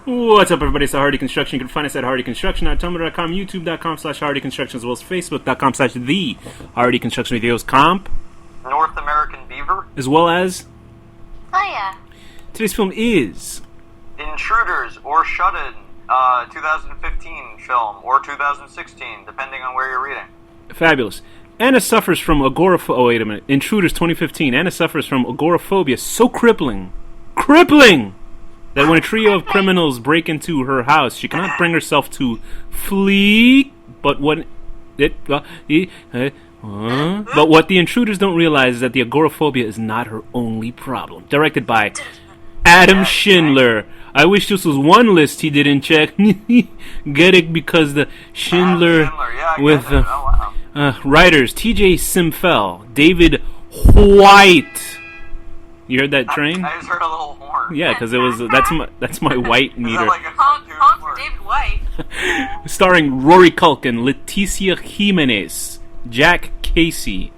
What's up, everybody? It's the Hardy Construction. You can find us at hardyconstruction.tumblr.com, youtube.com/hardyconstruction, as well as facebook.com/the Hardy Construction Videos Comp. North American Beaver. As well as... Oh, yeah. Today's film is... Intruders, or Shut-In, 2015 film, or 2016, depending on where you're reading. Fabulous. Anna suffers from agoraphobia... Oh, wait a minute. Intruders 2015. Anna suffers from agoraphobia so crippling... that when a trio of criminals break into her house, she cannot bring herself to flee. But what the intruders don't realize is that the agoraphobia is not her only problem. Directed by Adam Schindler. I wish this was one list he didn't check. Get it? Because the Schindler with writers T.J. Simfel, David White. You heard that train? I just heard a little horn. Yeah, because it was that's my white meter. Like Honk for David White. Starring Rory Culkin, Leticia Jimenez, Jack Casey,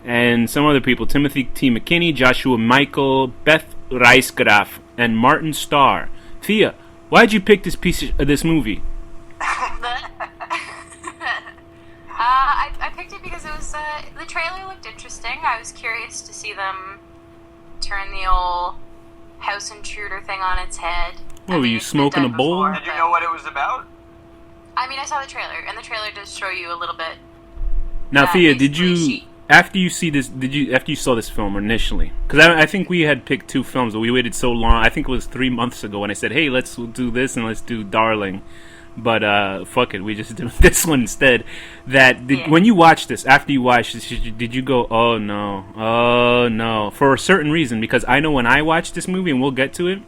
and some other people: Timothy T. McKinney, Joshua Michael, Beth Riesgraf, and Martin Starr. Thea, why'd you pick this movie? I picked it because it was the trailer looked interesting. I was curious to see them turn the old house intruder thing on its head. Oh, were you smoking a bowl? Did you know what it was about? I mean, I saw the trailer, and the trailer does show you a little bit. Now, Thea, did you after you saw this film initially? Because I think we had picked two films, but we waited so long. I think it was 3 months ago when I said, "Hey, let's do this and let's do Darling." But fuck it, we just did this one instead. When you watched this, after you watched this, did you go, oh no, for a certain reason? Because I know when I watched this movie, and we'll get to it,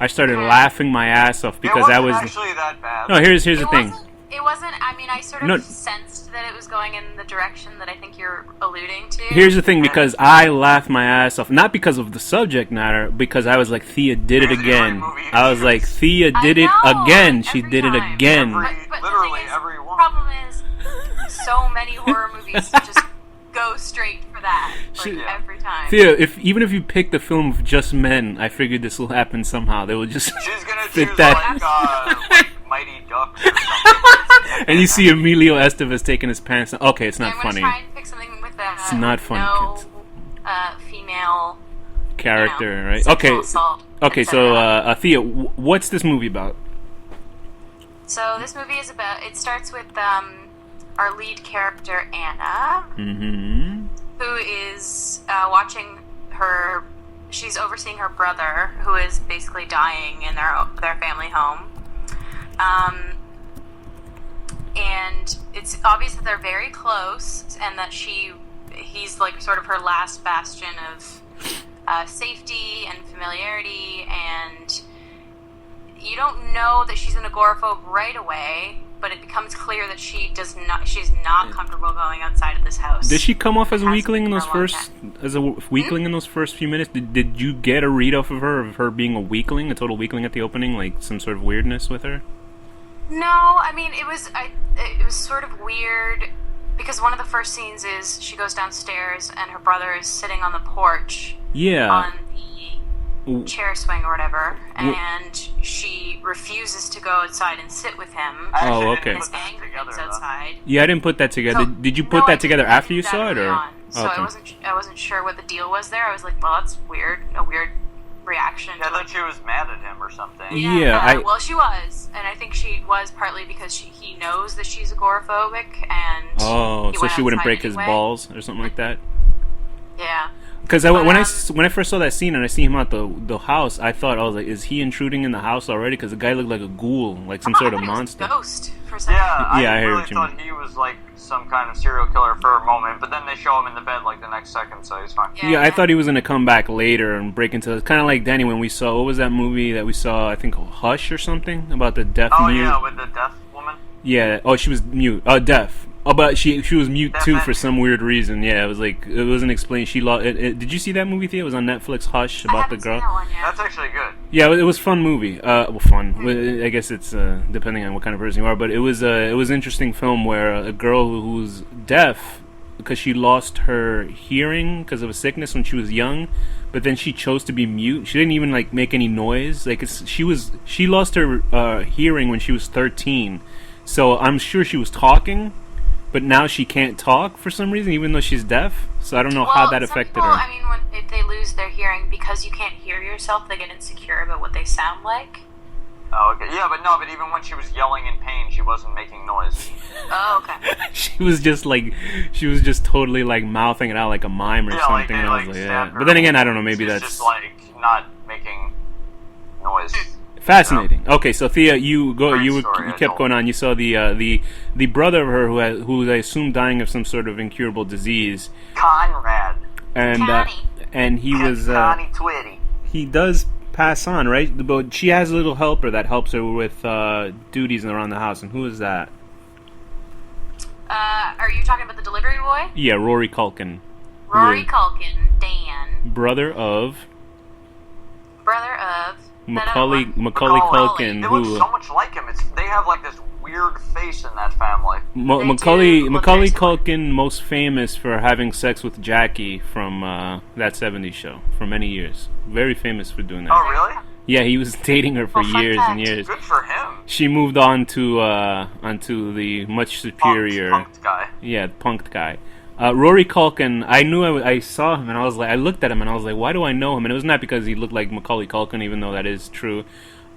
I started laughing my ass off because it wasn't actually that bad. No, here's the thing. It wasn't. I mean, I sort of sensed that it was going in the direction that I think you're alluding to. Here's the thing, because I laughed my ass off, not because of the subject matter, because I was like, Thea did it again. I was like, Thea did it again. She did it again. But Literally the every one. problem is, so many horror movies just go straight for that every time. Thea, even if you pick the film of just men, I figured this will happen somehow. They will just She's gonna fit choose that. like Mighty Ducks or something. And you see Emilio Estevez taking his pants down. Okay, it's not funny. I'm gonna try and pick something with It's not funny, kids. Female character, right? sexual assault, Okay. So, etc. Thea, what's this movie about? So this movie is about. It starts with our lead character Anna, who is watching her. She's overseeing her brother, who is basically dying in their family home. And it's obvious that they're very close, and that he's like sort of her last bastion of safety and familiarity, and you don't know that she's an agoraphobe right away, but it becomes clear that she's not comfortable going outside of this house. Did she come off as a weakling in those first few minutes? Did you get a read off of her being a weakling, a total weakling at the opening, like some sort of weirdness with her? No, I mean it was sort of weird because one of the first scenes is she goes downstairs and her brother is sitting on the porch. Yeah. On the chair swing or whatever, and she refuses to go outside and sit with him. Oh, okay. He's angry outside. Yeah, I didn't put that together. So, did you put that together after you saw it, or? So okay. I wasn't sure what the deal was there. I was like, well, that's weird. A weird reaction. I thought she was mad at him or something. Yeah, well, she was, and I think she was partly because he knows that she's agoraphobic, and so she wouldn't break his balls or something like that. Yeah. Because when I first saw that scene and I see him at the house, I was like, is he intruding in the house already? Because the guy looked like a ghoul, like some sort of monster. It was a ghost for a second. I really thought he was like some kind of serial killer for a moment, but then they show him in the bed like the next second, so he's fine. Yeah, I thought he was gonna come back later and break into. Kind of like Danny when we saw, what was that movie that we saw? I think Hush or something about the deaf mute. Yeah, with the deaf woman. Yeah. Oh, she was mute. Deaf. Oh, but she was mute too for some weird reason. Yeah, it was like it wasn't explained. She lost. Did you see that movie? Thea? It was on Netflix. Hush, about the girl. Seen that one yet. That's actually good. Yeah, it was a fun movie. Fun. I guess it's depending on what kind of person you are. But it was an interesting film where a girl who's deaf because she lost her hearing because of a sickness when she was young, but then she chose to be mute. She didn't even like make any noise. Like she lost her hearing when she was 13, so I'm sure she was talking, but now she can't talk for some reason, even though she's deaf. So I don't know how that affected people, her. I mean, if they lose their hearing because you can't hear yourself, they get insecure about what they sound like. Oh, okay. Yeah, but even when she was yelling in pain, she wasn't making noise. Oh, okay. she was just totally like mouthing it out like a mime or something. Like, and I was like, yeah. her. But then again, I don't know. Maybe She's that's just like not making noise. fascinating. Okay, so Thea, you Story, kept going on. You saw the brother of her who I assume dying of some sort of incurable disease, Conrad. And he was Connie Twitty. he does pass on, right? But she has a little helper that helps her with duties around the house. And who is that? Are you talking about the delivery boy? Yeah, Rory Culkin. Rory Culkin, Dan. Brother of Macaulay Culkin. They look so much like him. They have like this weird face in that family. Macaulay Culkin, most famous for having sex with Jackie from That 70s Show for many years. Very famous for doing that. Oh, really? Yeah, he was dating her for years and years. Good for him. She moved on to onto the much superior, punked guy. Yeah, punked guy. Rory Culkin. I knew I saw him and I looked at him and I was like, why do I know him? And it was not because he looked like Macaulay Culkin, even though that is true. It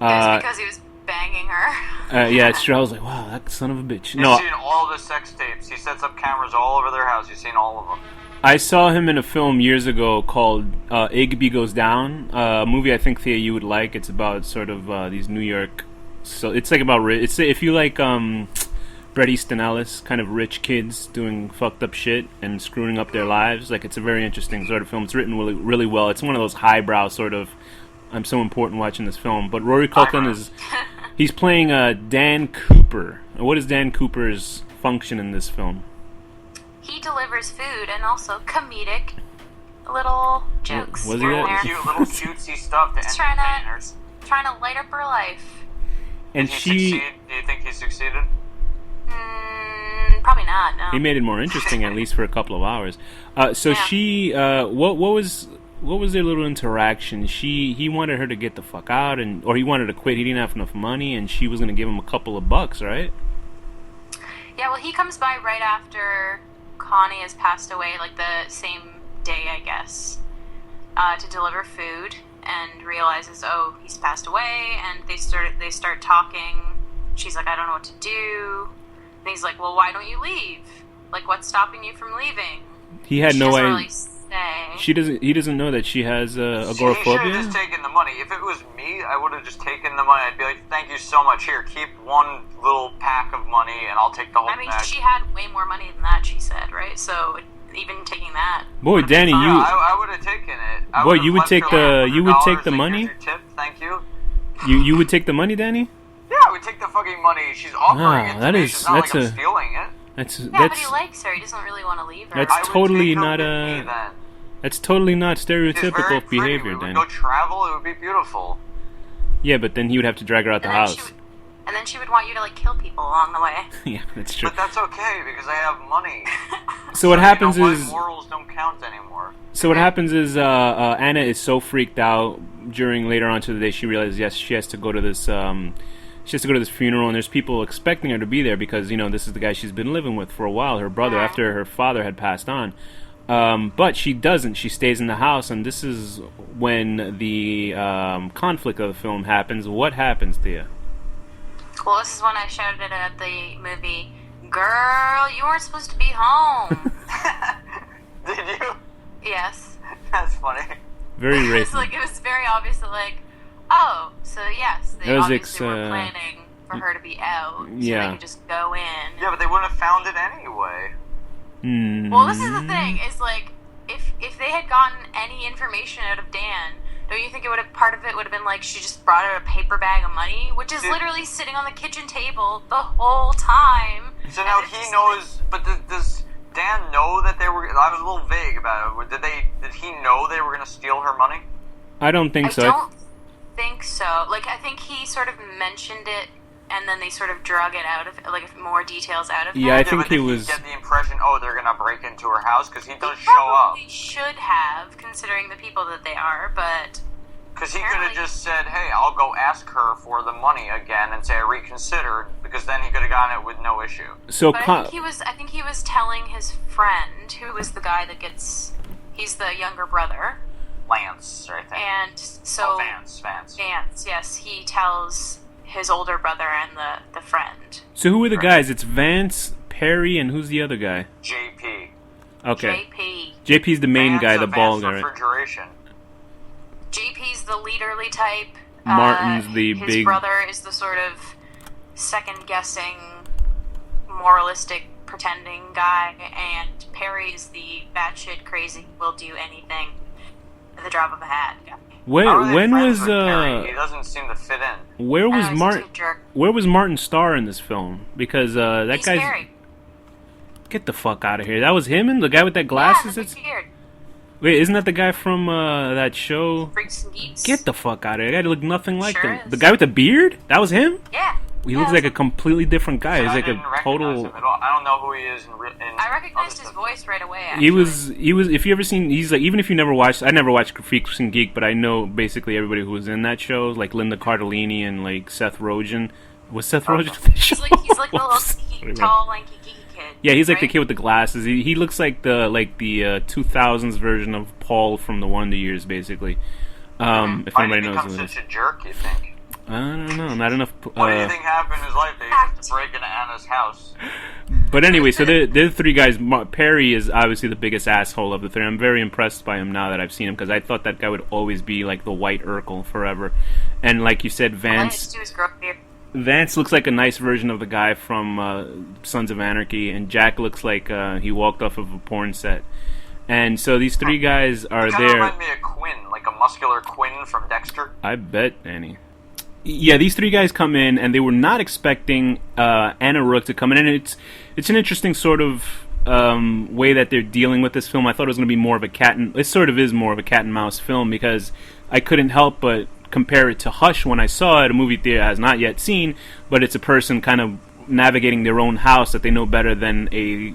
was because he was banging her. Yeah, it's true. I was like, wow, that son of a bitch. You've seen all the sex tapes. He sets up cameras all over their house. You've seen all of them. I saw him in a film years ago called Igby Goes Down, a movie I think, Thea, you would like. It's about sort of these New York... So it's like about... if you like Bret Easton Ellis, kind of rich kids doing fucked up shit and screwing up their lives, like it's a very interesting sort of film. It's written really, really well. It's one of those highbrow sort of... I'm so important watching this film. But Rory Culkin is... He's playing Dan Cooper. What is Dan Cooper's function in this film? He delivers food and also comedic little jokes. Was he that? Cute little cutesy stuff to He's entertain her. trying to light up her life. And Did he succeed? Do you think he succeeded? Probably not. No. He made it more interesting, at least for a couple of hours. So Yeah. she, what was their little interaction? He wanted her to get the fuck out, or he wanted to quit. He didn't have enough money, and she was going to give him a couple of bucks, right? Yeah. Well, he comes by right after Connie has passed away, like the same day, I guess, to deliver food, and realizes, oh, he's passed away, and they start talking. She's like, I don't know what to do, and he's like, well, why don't you leave? Like, what's stopping you from leaving? He had no idea. Really say. He doesn't know that she has agoraphobia. He should have just taken the money. If it was me, I would have just taken the money. I'd be like, thank you so much. Here, keep one little pack of money, and I'll take the whole bag. She had way more money than that, she said, right? So even taking that. Boy, Danny, I would have taken it. You would take the money. Your tip, thank you. You would take the money, Danny? Yeah, I would take the fucking money. She's offering it to me. It's not like I'm stealing it. But he likes her. He doesn't really want to leave her. That's totally not That's totally not stereotypical behavior, We would Danny. go travel. It would be beautiful. Yeah, but then he would have to drag her out the house. And then she would want you to, like, kill people along the way. Yeah, that's true. But that's okay, because I have money. So what happens is... My morals don't count anymore. So what happens is Anna is so freaked out during later on to the day she realizes, yes, she has to go to this... she has to go to this funeral, and there's people expecting her to be there because, this is the guy she's been living with for a while, her brother, after her father had passed on. But she doesn't. She stays in the house, and this is when the conflict of the film happens. What happens, Thea? Well, this is when I shouted at the movie, "Girl, you weren't supposed to be home." Did you? Yes. That's funny. Very racist. It was very obvious that, like, oh, so yes, they obviously were planning for her to be out, so they could just go in. Yeah, but they wouldn't have found it anyway. Well, this is the thing, is like, if they had gotten any information out of Dan, don't you think part of it would have been like, she just brought out a paper bag of money, which is literally sitting on the kitchen table the whole time. So now he knows, but does Dan know that they were, I was a little vague about it, did he know they were going to steal her money? I don't think so. I don't think so. Like, I think he sort of mentioned it and then they sort of drug it out of, like, more details out of Yeah, I that. think but he did was. get the impression, they're gonna break into her house, because he does They show up. probably should have, considering the people that they are, but Because he could have just said, hey, I'll go ask her for the money again and say I reconsidered, because then he could have gotten it with no issue. So But I think he was telling his friend, who was the guy that gets, he's the younger brother. Lance, I think. And so Vance, yes, he tells his older brother and the friend. So who are the guys? It's Vance, Perry, and who's the other guy? JP. Okay. JP. JP's the main Vance guy, the of bald Vance guy, right? Refrigeration. JP's the leaderly type. Martin's the his big... brother is the sort of second-guessing, moralistic, pretending guy, and Perry is the batshit crazy, will do anything at the drop of a hat guy. When was He doesn't seem to fit in. where was he's Martin? a jerk. Where was Martin Starr in this film? Because that He's guy's Perry. get the fuck out of here. That was him, and the guy with that glasses. Yeah, that's weird. Wait, isn't that the guy from that show? Freaks and Geeks. Get the fuck out of here! That guy looked nothing like Sure him. is. The guy with the beard? That was him. Yeah. He looks like a completely different guy. He's I like didn't a recognize total. him at all. I don't know who he is in I recognized his voice right away. Actually. He was. If you ever seen, he's like, even if you never watched, I never watched Freaks and Geek, but I know basically everybody who was in that show, like Linda Cardellini and like Seth Rogen. Was Seth Rogen in that show? He's like the little Whoops. sneaky, tall, lanky, geeky kid. Yeah, he's like right? the kid with the glasses. He looks like the 2000s version of Paul from the Wonder Years, basically. If Why anybody did he knows become who it is. such a jerk, you think? I don't know. Not enough. What do you think happened in his life that he had to break into Anna's house? But anyway, so they're the three guys. Perry is obviously the biggest asshole of the three. I'm very impressed by him now that I've seen him, because I thought that guy would always be like the white Urkel forever. And like you said, All I had to Vance do was grow a beard. Vance looks like a nice version of the guy from Sons of Anarchy, and Jack looks like he walked off of a porn set. And so these three guys are He kind of there. reminded me of Quinn, like a muscular Quinn from Dexter. I bet, Annie. Yeah, these three guys come in, and they were not expecting Anna Rook to come in. And it's an interesting sort of way that they're dealing with this film. I thought it was going to be more of a it sort of is more of a cat and mouse film, because I couldn't help but compare it to Hush when I saw it, a movie theater has not yet seen, but it's a person kind of navigating their own house that they know better than a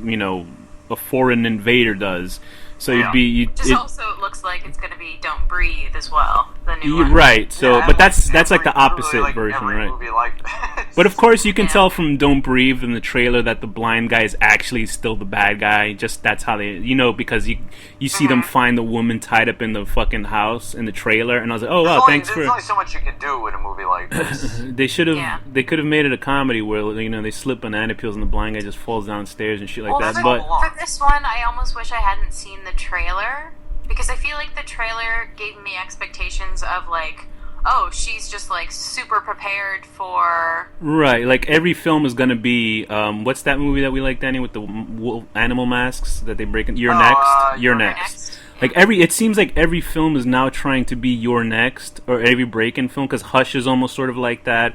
foreign invader does. So Just also looks like it's going to be Don't Breathe as well, the new one. Right. So, Yeah, but that's like the literally opposite like version, every right? Movie like that. But of course, you can Yeah. tell from Don't Breathe in the trailer that the blind guy is actually still the bad guy. Just that's how they, because you see them find the woman tied up in the fucking house in the trailer, and I was like, oh wow, thanks There's for. only so much you can do with a movie like this. They should have. Yeah. They could have made it a comedy where they slip banana peels and the blind guy just falls downstairs and shit like Well, that. for, But for this one, I almost wish I hadn't seen the trailer, because I feel like the trailer gave me expectations of like, oh, she's just like super prepared for. right, like every film is gonna be. What's that movie that we like, Danny, with the animal masks that they break in? You're next. You're next. Like it seems like every film is now trying to be You're Next, or every break-in film, because Hush is almost sort of like that,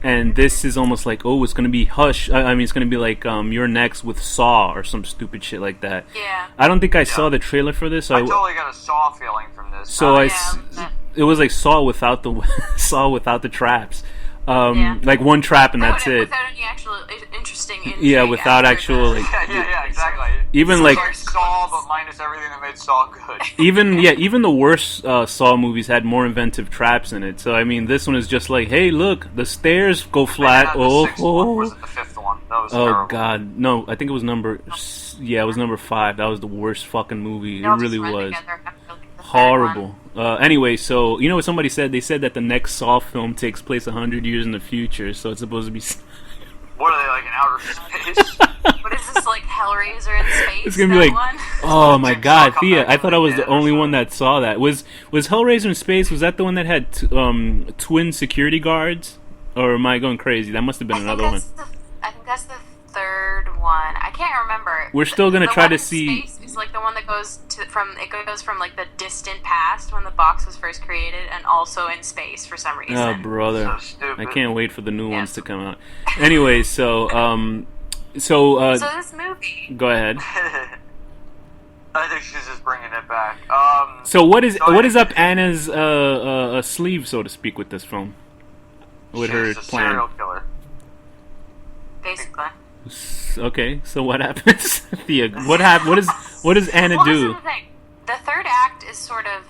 and this is almost like, oh, it's gonna be Hush. I mean, it's gonna be like You're Next with Saw or some stupid shit like that. Yeah. I don't think I saw the trailer for this. So I totally got a Saw feeling from this. So Yeah. it was like Saw without the Saw without the traps. Yeah. Like one trap and that's it. Without any actual interesting intrigue. Yeah, without after actual the- like, yeah, exactly. even It's like Saw, but minus everything that made Saw good. even the worst Saw movies had more inventive traps in it. So I mean, this one is just like, hey, look, the stairs go flat. The sixth one. Was it the fifth one? That was terrible. God, no! I think it was number 5. That was the worst fucking movie. They all It really just run was. together after, like, the third Horrible. one. Anyway, so you know what somebody said? They said that the next Saw film takes place 100 years in the future, so it's supposed to be. What are they, like in outer space? What is this, like Hellraiser in space? It's gonna be that like, one? oh my God, Come Thea! back I from thought I the was the dead or only one something. that saw that. Was Hellraiser in space? Was that the one that had twin security guards? Or am I going crazy? That must have been another one. I think that's the third one. I can't remember. We're still gonna The try one to in see- Space is like the one that goes from like the distant past when the box was first created, and also in space for some reason. Oh, brother! So stupid. I can't wait for the new Yeah. ones to come out. Anyway, so So this movie. go ahead. I think she's just bringing it back. So what is So up Anna's sleeve, so to speak, with this film? With her she's a plan. serial killer. basically. Okay, so what happens? Thea, what does Anna Well, this do? is the thing. The third act is sort of,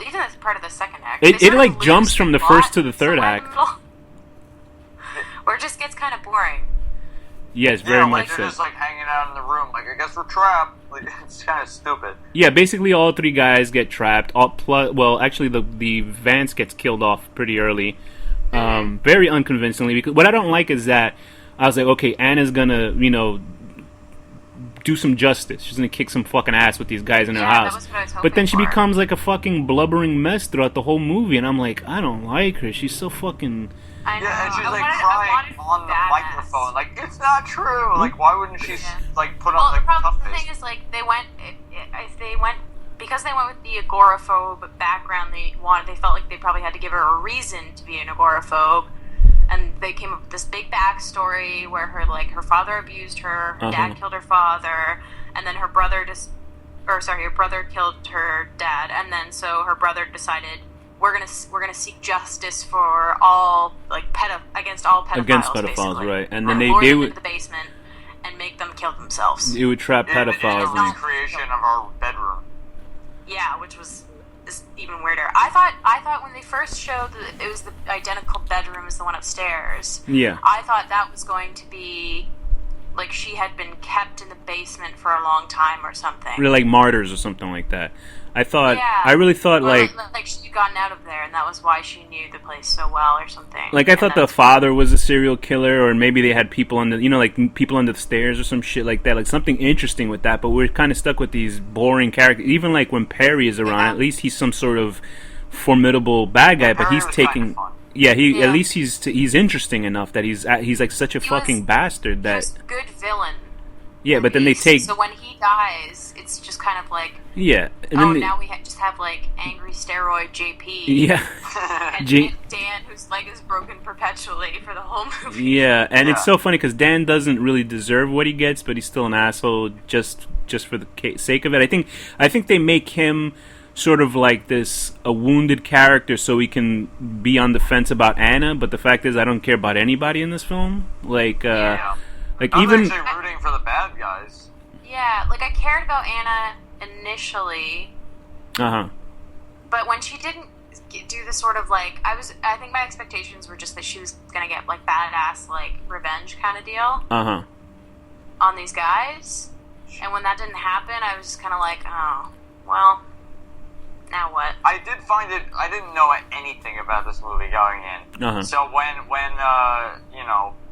even as part of the second act. It they sort of like lose jumps from the plot first to the third somewhere in act. the middle, where it just gets kind of boring. Yes, very Yeah, much like they're so. just like hanging out in the room. Like, I guess we're trapped. Like, it's kind of stupid. Yeah, basically all three guys get trapped. Well, actually, the Vance gets killed off pretty early, very unconvincingly. Because what I don't like is that I was like, okay, Anna's gonna, do some justice. She's gonna kick some fucking ass with these guys in her Yeah, that house. was what I was But then she hoping for. becomes like a fucking blubbering mess throughout the whole movie, and I'm like, I don't like her. She's so fucking. I know. Yeah, and she's I like wanted- I crying wanted on the badass. microphone. Like, it's not true. Like, why wouldn't she like put Well, on the the problem, tough the face? thing is, like, because they went with the agoraphobe background. They felt like they probably had to give her a reason to be an agoraphobe, and they came up with this big backstory where her father abused her, her dad killed her father, and then her brother killed her dad, and then so her brother decided we're gonna seek justice for all against all pedophiles. Against pedophiles, basically. right. And then Lure they them would- into the basement and make them kill themselves. It would trap In the pedophiles. And, recreation of our bedroom. Yeah, which is even weirder. I thought when they first showed that it was the identical bedroom as the one upstairs. yeah. I thought that was going to be like she had been kept in the basement for a long time or something. Really like martyrs or something like that. Yeah. I really thought Or like she'd gotten out of there, and that was why she knew the place so well, or something. I And thought the that's- father was a serial killer, or maybe they had people under, like people under the stairs or some shit like that, like something interesting with that. But we're kind of stuck with these boring characters. Even like when Perry is around, at least he's some sort of formidable bad guy. But Perry he's was taking, kinda fun. yeah, Yeah. at least he's interesting enough that he's like such a He fucking was- bastard He that was a good villain. yeah. But then they take So when he dies, it's just kind of like, yeah, and oh, then they, now we just have like angry steroid JP. yeah. And J- Dan, whose leg is broken perpetually for the whole movie. Yeah, and it's Yeah. so funny because Dan doesn't really deserve what he gets, but he's still an asshole just for the sake of it. I think they make him sort of like a wounded character so he can be on the fence about Anna. But the fact is, I don't care about anybody in this film. Like, Yeah. like I was even actually rooting for the bad guys. Yeah, like I cared about Anna initially, uh-huh. but when she didn't do the sort of like, I think my expectations were just that she was gonna get like badass like revenge kind of deal Uh-huh. on these guys, and when that didn't happen, I was just kind of like, oh, well, now what? I didn't know anything about this movie going in. Uh-huh. So when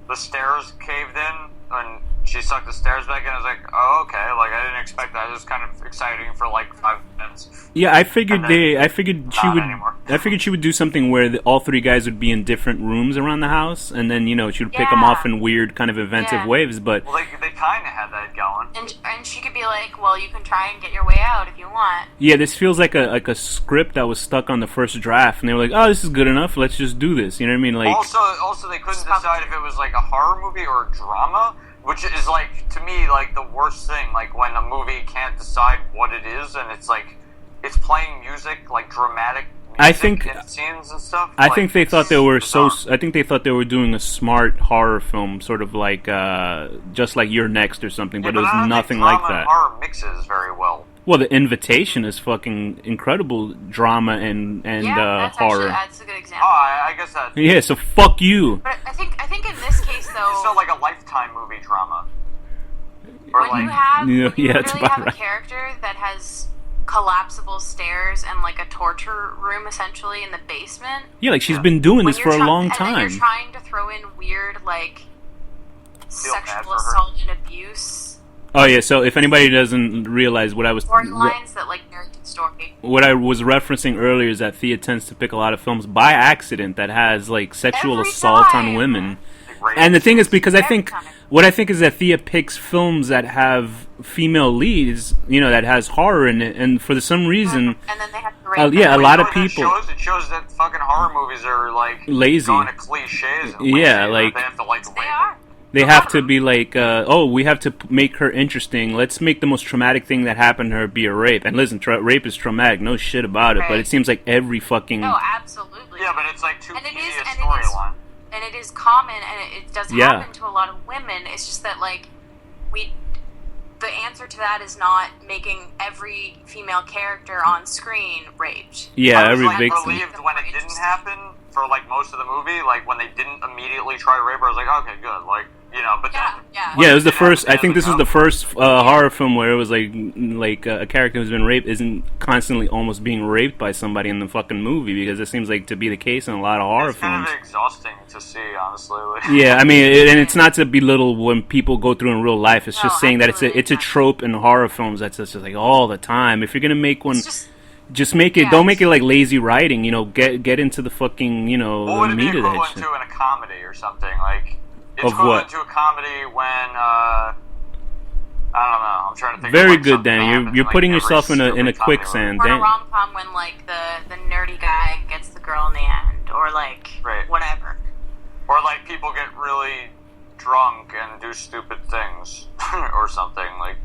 the stairs caved in and she sucked the stairs back in, I was like, oh, okay. Like, I didn't expect that. It was kind of exciting for like 5 minutes. Yeah, I figured And then I figured she not would. anymore. I figured she would do something where all three guys would be in different rooms around the house, and then she would pick them Yeah. off in weird, kind of inventive Yeah. ways. But Well, they kind of had that going. And she could be like, well, you can try and get your way out if you want. yeah, this feels like a script that was stuck on the first draft, and they were like, "Oh, this is good enough. Let's just do this." You know what I mean? Like, Also, they couldn't decide if it was like a horror movie or a drama, which is like, to me, like the worst thing. Like when a movie can't decide what it is, and it's like it's playing music, like dramatic music I think- in scenes and stuff. I Like, think they thought it's they were bizarre. I think they thought they were doing a smart horror film, sort of like just like You're Next or something, Yeah, but it I was don't think nothing like drama that. and horror mixes very well. Well, The Invitation is fucking incredible drama and That's horror. that's a good example. Oh, I guess that Yeah, so fuck you. But I think in this case though, it's not like a Lifetime movie drama. Or when like, you have Yeah, when you yeah, it's really about have right. a character that has collapsible stairs and like a torture room essentially in the basement. Yeah, like she's been doing this when for you're a long and then time. you're trying to throw in weird like bad sexual for her. assault and abuse Oh yeah, so if anybody doesn't realize what I was storylines that like narrate the story. what I was referencing earlier is that Thea tends to pick a lot of films by accident that has like sexual Every assault on time. women. rape And the thing is, because I Every think time. what I think is that Thea picks films that have female leads, that has horror in it, and for some reason, And then they have to rape yeah, a them. lot You of know what people- it shows that fucking horror movies are like Lazy. going to cliches. And Yeah, lazy, like- they have to like They rape are. they have to be like, we have to make her interesting. Let's make the most traumatic thing that happened to her be a rape. And listen, rape is traumatic, no shit about it. But Right. it seems like every fucking No, absolutely. Yeah, but it's like too And it easy is- a and it is- storyline. and it is common, and it does happen to a lot of women. It's just that, like, the answer to that is not making every female character on screen raped. Yeah, I was, every like, victim. relieved when it didn't happen for, like, most of the movie. Like, when they didn't immediately try to rape her, I was like, okay, good. Like, you know, but Yeah, it was the first. I think this was the first horror film where it was like a character who's been raped isn't constantly almost being raped by somebody in the fucking movie, because it seems like to be the case in a lot of horror it's films. kind of exhausting to see, honestly. Yeah, I mean, and it's not to belittle when people go through in real life. It's just saying that it's a trope in horror films that's just like all the time. If you're gonna make one, just make it. Don't make it like lazy writing. You know, get into the fucking what would it be meat of that equivalent shit. to in a comedy or something like? It's Of equivalent what? to a comedy when I don't know. I'm trying to think. Very of, like, good, something Danny. happens You're in, putting like, yourself in every a stupid comedy quicksand. Or in a Dan- rom-com when, like, the nerdy guy gets the girl in the end, or, like, whatever. Or, like, people get really drunk and do stupid things or something like.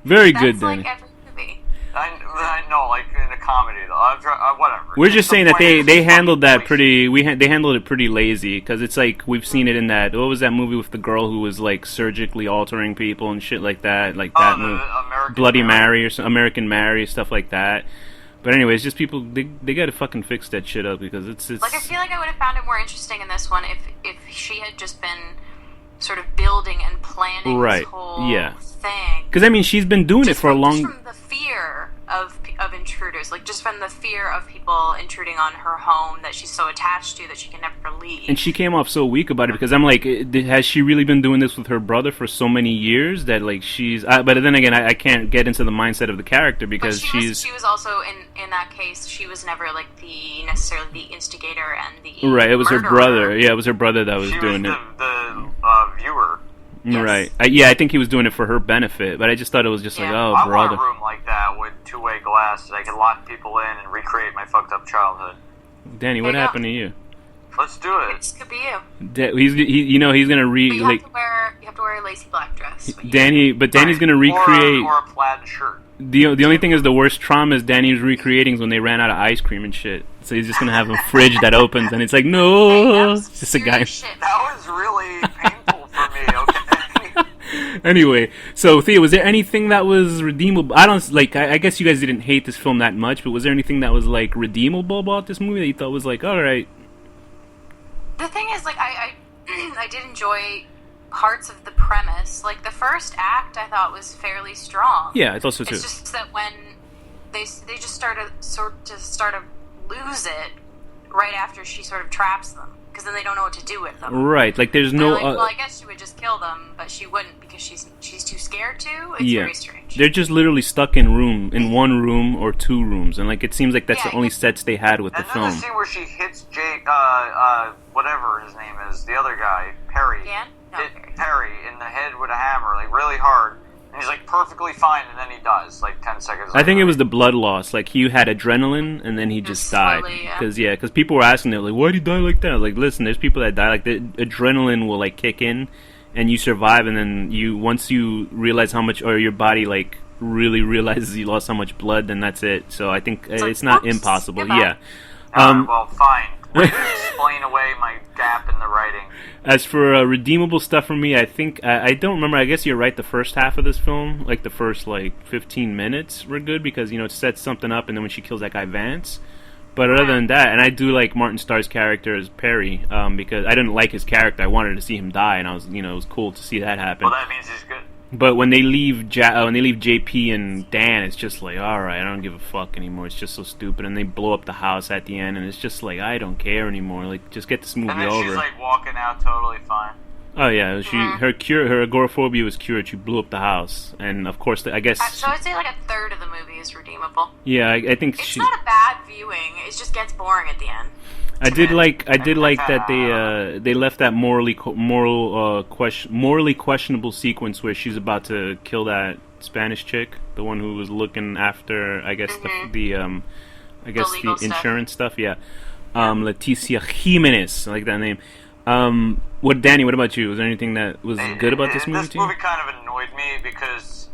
Very That's good, like Danny. every movie. I know, like in a comedy though. Whatever. We're just saying that they It's handled that fucking pretty. They handled it pretty lazy, because it's like we've seen it in that. What was that movie with the girl who was like surgically altering people and shit like that? Like that the movie, American Bloody Mary or American Mary, stuff like that. But anyways, just people they got to fucking fix that shit up, because it's Like, I feel like I would have found it more interesting in this one if she had just been sort of building and planning this whole thing. Because I mean, she's been doing it for a long. Just from the fear of intruders, like just from the fear of people intruding on her home that she's so attached to that she can never leave. And she came off so weak about it, because I'm like, has she really been doing this with her brother for so many years that like she's? But then again, I can't get into the mindset of the character, because she was also in that case. She was never like necessarily the instigator and the right. It was murderer. her brother. Yeah, it was her brother that was doing it. The viewer. Yes. Right. I think he was doing it for her benefit, but I just thought it was just like, oh, I brother. want a room like that with two-way glass that I can lock people in and recreate my fucked up childhood. Danny, what happened to you? Let's do it. This could be you. He's he's gonna But you have to wear a lacy black dress. Danny's gonna recreate. Or a plaid shirt. The only thing is the worst trauma is Danny's recreating is when they ran out of ice cream and shit. So he's just gonna have a fridge that opens and it's like, no, it's just a guy. That was really painful for me. Okay. Anyway, so Thea, was there anything that was redeemable? I guess you guys didn't hate this film that much, but was there anything that was like redeemable about this movie that you thought was like, all right? The thing is, like, I did enjoy parts of the premise. Like, the first act I thought was fairly strong. Yeah, I thought so too. It's just that when they just start to lose it right after she sort of traps them, because then they don't know what to do with them. Right, like there's no. Like, well, I guess she would just kill them, but she wouldn't because she's too scared to. It's very strange. They're just literally stuck in one room or two rooms, and like it seems like that's the only sets they had with the film. And then the scene where she hits Jake, whatever his name is, the other guy, Perry. Dan? No, Perry in the head with a hammer, like really hard. And he's like perfectly fine, and then he dies, like 10 seconds later. I think it was the blood loss. Like he had adrenaline, and then he just died. Because people were asking, they're like, "Why did he die like that?" I was like, listen, there's people that die like the adrenaline will like kick in, and you survive, and then once you realize how much, or your body like really realizes you lost how much blood, then that's it. So I think it's not impossible. Yeah. Well, fine. Explain away my gap in the writing. As for redeemable stuff for me, I think I don't remember. I guess you're right. The first half of this film, like the first 15 minutes, were good because it sets something up, and then when she kills that guy Vance. But other than that, and I do like Martin Starr's character as Perry because I didn't like his character. I wanted to see him die, and I was it was cool to see that happen. Well, that means he's good. But when they leave JP and Dan, it's just like, all right, I don't give a fuck anymore. It's just so stupid, and they blow up the house at the end, and it's just like I don't care anymore. Like, just get this movie over. And then she's like walking out totally fine. Oh yeah, her agoraphobia was cured. She blew up the house, and of course, I guess. So I'd say like a third of the movie is redeemable. Yeah, I think it's not a bad viewing. It just gets boring at the end. I did like that they left that morally questionable sequence where she's about to kill that Spanish chick, the one who was looking after the insurance stuff. Yeah, Leticia Jimenez, I like that name. Danny? What about you? Was there anything that was good about this movie? This movie kind of annoyed me because,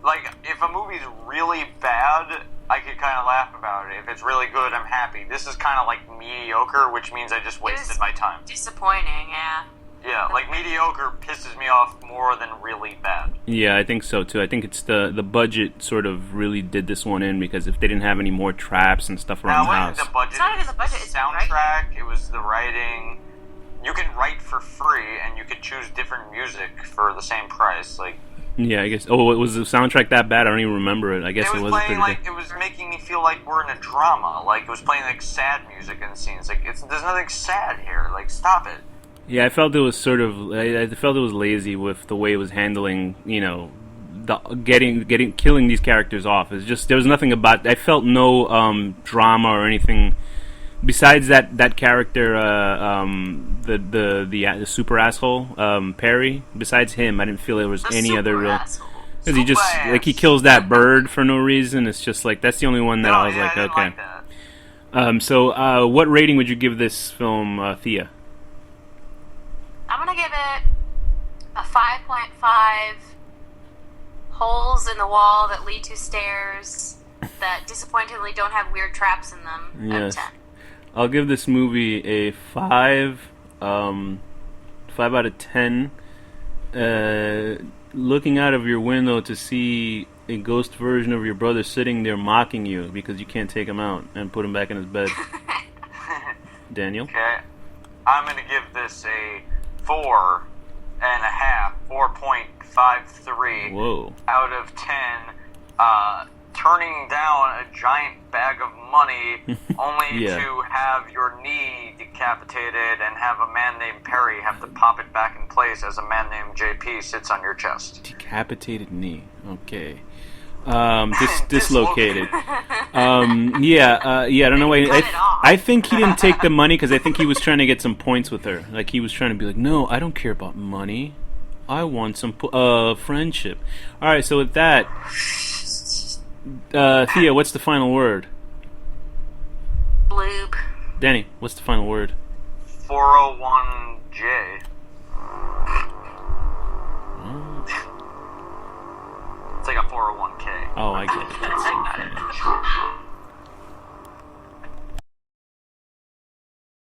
like, if a movie's really bad I could kind of laugh about it. If it's really good, I'm happy. This is kind of like mediocre, which means I just wasted my time. Disappointing, yeah. Yeah, like mediocre pisses me off more than really bad. Yeah, I think so too. I think it's the budget sort of really did this one in, because if they didn't have any more traps and stuff around the house. The budget. It's not even the budget, it's the soundtrack. It was the writing. You can write for free, and you could choose different music for the same price. Like. Yeah, I guess. Oh, was the soundtrack that bad? I don't even remember it. I guess it was playing it was making me feel like we're in a drama. Like it was playing like sad music in scenes. Like there's nothing sad here. Like stop it. Yeah, I felt it was sort of. I felt it was lazy with the way it was handling. Killing these characters off. It's just there was nothing about. I felt no drama or anything. Besides that character, the super asshole, Perry. Besides him, I didn't feel there was any other real. Because he just he kills that bird for no reason. It's just like that's the only one that I was like, okay. So, what rating would you give this film, Thea? I'm gonna give it a 5.5. Holes in the wall that lead to stairs that disappointingly don't have weird traps in them. Yes. I'll give this movie a 5 out of 10. Looking out of your window to see a ghost version of your brother sitting there mocking you because you can't take him out and put him back in his bed. Daniel? Okay. I'm going to give this a 4.53 Whoa. out of 10. Turning down a giant bag of money only to have your knee decapitated and have a man named Perry have to pop it back in place as a man named JP sits on your chest. Decapitated knee. Okay. Dislocated. I don't know why. I think he didn't take the money because I think he was trying to get some points with her. Like he was trying to be like, no, I don't care about money. I want some friendship. All right, so with that, Thea, what's the final word? Bloob. Danny, what's the final word? 401J. It's like a 401k. Oh, I get it.